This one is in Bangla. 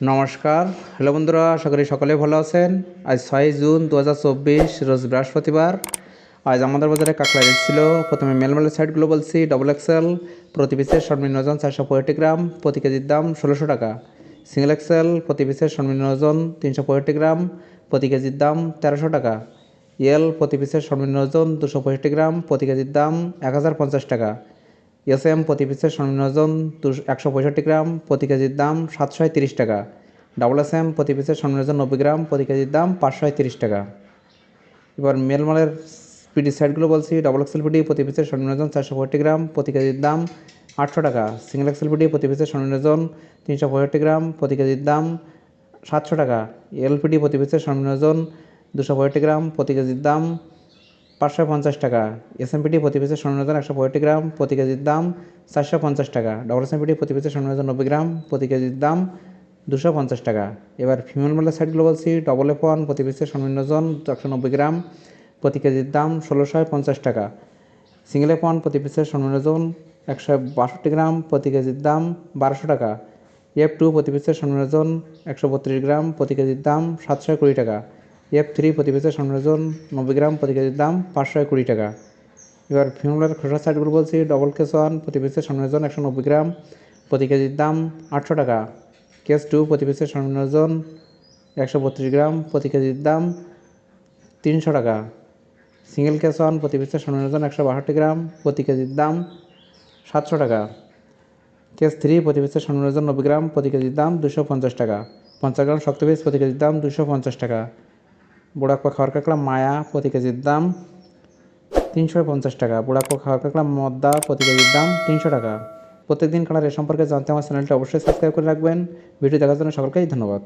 নমস্কার, হ্যালো বন্ধুরা, আশা করি সকলে ভালো আছেন। আজ 6 জুন 2024 রোজ বৃহস্পতিবার। আজ আমাদের বাজারে কাঁকড়া রেট ছিল। প্রথমে মেলমেলের সাইডগুলো বলছি। ডবল এক্সেল প্রতি পিসের সর্বনিম্ন ওজন 465 গ্রাম, প্রতি কেজির দাম 1600 টাকা। সিঙ্গেল এক্সেল প্রতি পিসের সর্বনিম্ন ওজন 365 গ্রাম, প্রতি কেজির দাম 1300 টাকা। এল প্রতি পিসের সর্বনিম্ন ওজন 265 গ্রাম, প্রতি কেজির দাম 1050 টাকা। এসএম প্রতি পিসের সর্বনিম্ন ওজন 165 গ্রাম, প্রতি কেজির দাম 730 টাকা। ডাবল এসএম প্রতি পিসের সর্বনিম্ন ওজন 90 গ্রাম, প্রতি কেজির দাম 530 টাকা। এবার মেলমালের পিডি সাইডগুলো বলছি। ডবল এক্সেল পিডি প্রতি পিসের সর্বনিম্ন ওজন 465 গ্রাম, প্রতি কেজির দাম 800 টাকা। সিঙ্গেল এক্সেল পিডি প্রতি পিসের সর্বনিম্ন ওজন 365 গ্রাম, প্রতি কেজির দাম 700 টাকা। এলপিডি প্রতি পিসের সর্বনিম্ন ওজন 265 গ্রাম, প্রতি কেজির দাম 550 টাকা। এসএমপিটি প্রতি পিসের সর্বনিম্ন ওজন 165 গ্রাম, প্রতি কেজির দাম 450 টাকা। ডবল এসএমপিটি প্রতি পিসের সর্বনিম্ন ওজন 90 গ্রাম, প্রতি কেজির দাম 250 টাকা। এবার ফিমেল মালের সাইডগুলো বলছি। ডবল F1 প্রতি পিসের সর্বনিম্ন ওজন 190 গ্রাম, প্রতি কেজির দাম 1650 টাকা। সিঙ্গেল F1 প্রতি পিসের সর্বনিম্ন ওজন 162 গ্রাম, প্রতি কেজির দাম 1200 টাকা। F2 প্রতি পিসের সর্বনিম্ন ওজন 132 গ্রাম, প্রতি কেজির দাম 720 টাকা। F3 প্রতি পিসের সর্বনিম্ন ওজন 90 গ্রাম, প্রতি কেজির দাম 520 টাকা। এবার ফিমেলের খোসা সাইডগুলো বলছি। ডবল কেস 1 প্রতি পিসের সর্বনিম্ন ওজন 190 গ্রাম, প্রতি কেজির দাম 800 টাকা। কেস 2 প্রতি পিসের সর্বনিম্ন ওজন 132 গ্রাম, প্রতি কেজির দাম 300 টাকা। সিঙ্গেল কেস 1 প্রতি পিসের সর্বনিম্ন ওজন 162 গ্রাম, প্রতি কেজির দাম 700 টাকা। কেস 3 প্রতি পিসের সর্বনিম্ন ওজন 90 গ্রাম, প্রতি কেজির দাম 250 টাকা। 50 গ্রাম শক্ত পিস প্রতি কেজির দাম 250 টাকা। বুড়াকপা খাওয়ার কাঁকড়া মায়া প্রতি কেজির দাম 350 টাকা। বুড়াকপা খাওয়ার কাঁকড়া মদ্দা প্রতি কেজির দাম 300 টাকা। প্রত্যেকদিন কাঁকড়ার এ সম্পর্কে জানতে আমার চ্যানেলটি অবশ্যই সাবস্ক্রাইব করে রাখবেন। ভিডিও দেখার জন্য সকলকেই ধন্যবাদ।